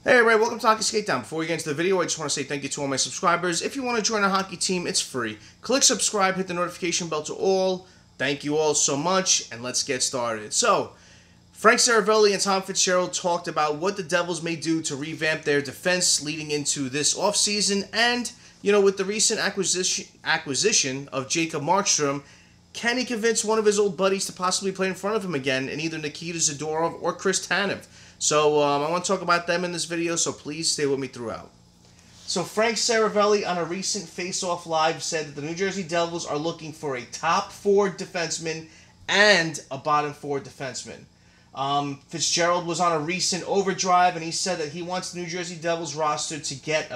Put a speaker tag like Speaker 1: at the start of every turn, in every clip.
Speaker 1: Hey everybody, welcome to Hockey Skate Down. Before we get into the video, I just want to say thank you to all my subscribers. If you want to join a hockey team, it's free. Click subscribe, hit the notification bell to all. Thank you all so much, and let's get started. So, Frank Seravalli and Tom Fitzgerald talked about what the Devils may do to revamp their defense leading into this offseason, and, with the recent acquisition of Jakob Markstrom, can he convince one of his old buddies to possibly play in front of him again in either Nikita Zadorov or Chris Tanev? So I want to talk about them in this video, so please stay with me throughout. So Frank Seravalli on a recent Face-Off Live said that the New Jersey Devils are looking for a top 4 defenseman and a bottom 4 defenseman. Fitzgerald was on a recent overdrive, and he said that he wants the New Jersey Devils roster to get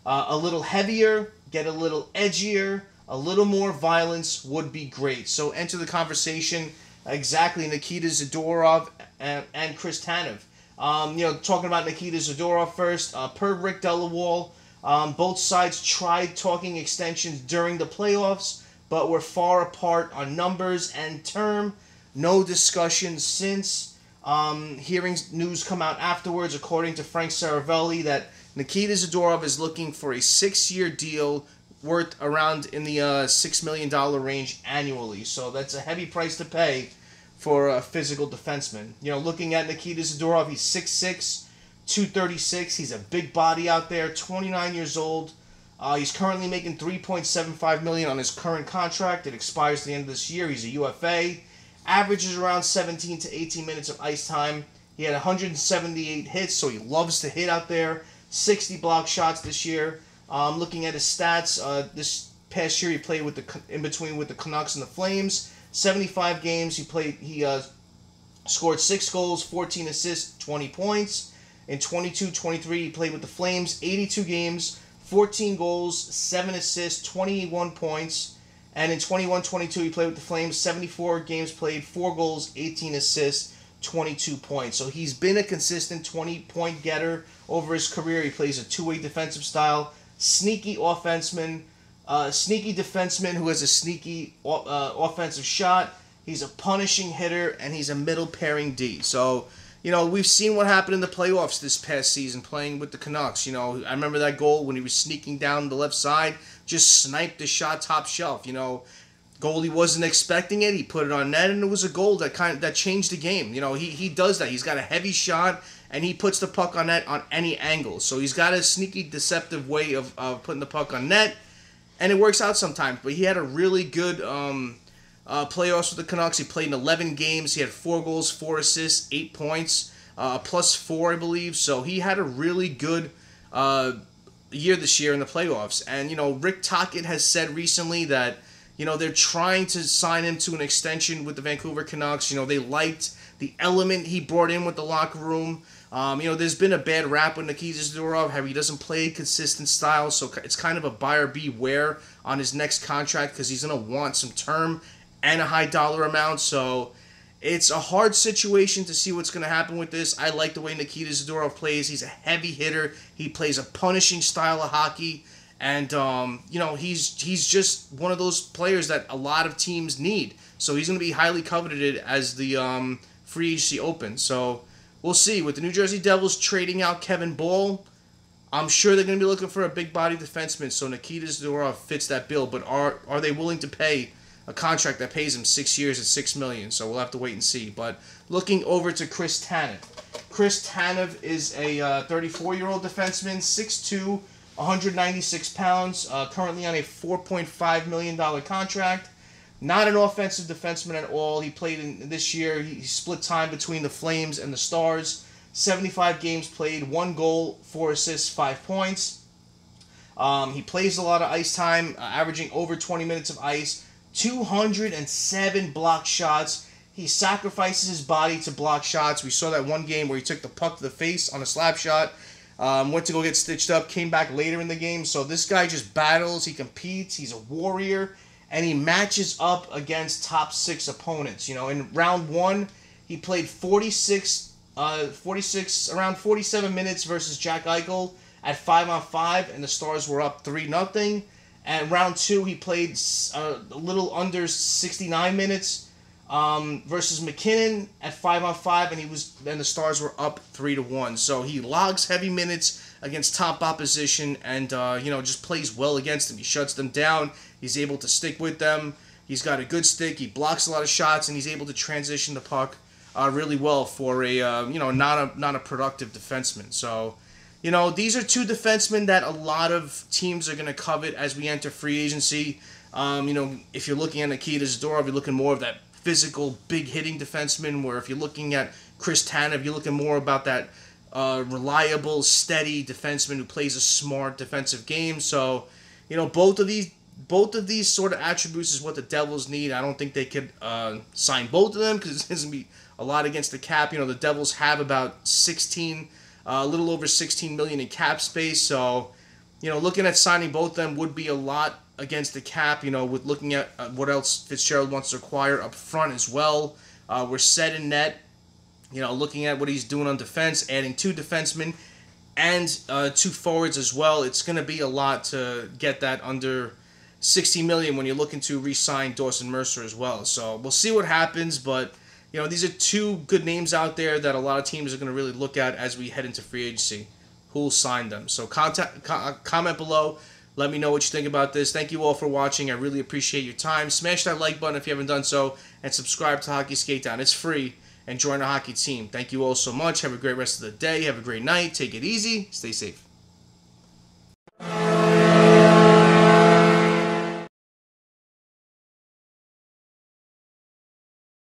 Speaker 1: a little heavier, get a little edgier, a little more violence would be great. So enter the conversation exactly Nikita Zadorov and Chris Tanev. Talking about Nikita Zadorov first, per Rick Delawall, both sides tried talking extensions during the playoffs, but were far apart on numbers and term. No discussion since. Hearing news come out afterwards, according to Frank Seravalli, that Nikita Zadorov is looking for a 6-year deal worth around in the $6 million range annually. So that's a heavy price to pay for a physical defenseman. Looking at Nikita Zadorov, he's 6'6", 236. He's a big body out there, 29 years old. He's currently making $3.75 million on his current contract. It expires at the end of this year. He's a UFA. Averages around 17 to 18 minutes of ice time. He had 178 hits, so he loves to hit out there. 60 block shots this year. Looking at his stats, this past year he played in between with the Canucks and the Flames. 75 games he played. He scored 6 goals, 14 assists, 20 points. In 22-23 he played with the Flames. 82 games, 14 goals, 7 assists, 21 points. And in 21-22 he played with the Flames. 74 games played, 4 goals, 18 assists, 22 points. So he's been a consistent 20-point getter over his career. He plays a two-way defensive style. Sneaky defenseman who has a sneaky offensive shot. He's a punishing hitter, and he's a middle pairing D. So, we've seen what happened in the playoffs this past season playing with the Canucks. I remember that goal when he was sneaking down the left side, just sniped the shot top shelf. Goalie wasn't expecting it. He put it on net, and it was a goal that changed the game. He does that. He's got a heavy shot, and he puts the puck on net on any angle. So he's got a sneaky, deceptive way of putting the puck on net, and it works out sometimes. But he had a really good playoffs with the Canucks. He played in 11 games. He had 4 goals, 4 assists, 8 points, +4, I believe. So he had a really good year this year in the playoffs. And, Rick Tocchet has said recently that, they're trying to sign him to an extension with the Vancouver Canucks. They liked the element he brought in with the locker room. There's been a bad rap with Nikita Zadorov, how he doesn't play consistent style, so it's kind of a buyer beware on his next contract because he's going to want some term and a high dollar amount. So it's a hard situation to see what's going to happen with this. I like the way Nikita Zadorov plays. He's a heavy hitter. He plays a punishing style of hockey. And, he's just one of those players that a lot of teams need. So he's going to be highly coveted as the free agency opens. So we'll see. With the New Jersey Devils trading out Kevin Bahl, I'm sure they're going to be looking for a big body defenseman. So Nikita Zadorov fits that bill. But are they willing to pay a contract that pays him 6 years at $6 million? So we'll have to wait and see. But looking over to Chris Tanev. Chris Tanev is a 34-year-old defenseman, 6'2", 196 pounds, currently on a $4.5 million contract. Not an offensive defenseman at all. He played in this year. He split time between the Flames and the Stars. 75 games played, 1 goal, 4 assists, 5 points. He plays a lot of ice time, averaging over 20 minutes of ice. 207 block shots. He sacrifices his body to block shots. We saw that one game where he took the puck to the face on a slap shot. Went to go get stitched up, came back later in the game. So this guy just battles, he competes, he's a warrior, and he matches up against top 6 opponents. In round 1, he played around 47 minutes versus Jack Eichel at 5-on-5, and the Stars were up 3-0. And round 2, he played a little under 69 minutes versus McKinnon at 5-on-5, and the Stars were up 3-1. So he logs heavy minutes against top opposition, and just plays well against them. He shuts them down. He's able to stick with them. He's got a good stick. He blocks a lot of shots, and he's able to transition the puck really well for a not a productive defenseman. So, these are two defensemen that a lot of teams are going to covet as we enter free agency. If you're looking at Nikita Zadorov, you're looking more of that physical, big hitting defenseman. Where if you're looking at Chris Tanev, you're looking more about that reliable, steady defenseman who plays a smart defensive game. So, both of these sort of attributes is what the Devils need. I don't think they could sign both of them because it's going to be a lot against the cap. The Devils have about a little over 16 million in cap space. So, looking at signing both of them would be a lot against the cap. With looking at what else Fitzgerald wants to acquire up front as well. We're set in net. Looking at what he's doing on defense, adding 2 defensemen and 2 forwards as well. It's going to be a lot to get that under 60 million when you're looking to re-sign Dawson Mercer as well. So we'll see what happens, but these are 2 good names out there that a lot of teams are going to really look at as we head into free agency. Who'll sign them? So comment below. Let me know what you think about this. Thank you all for watching. I really appreciate your time. Smash that like button if you haven't done so, and subscribe to Hockey Skate Down. It's free, and join our hockey team. Thank you all so much. Have a great rest of the day. Have a great night. Take it easy. Stay safe.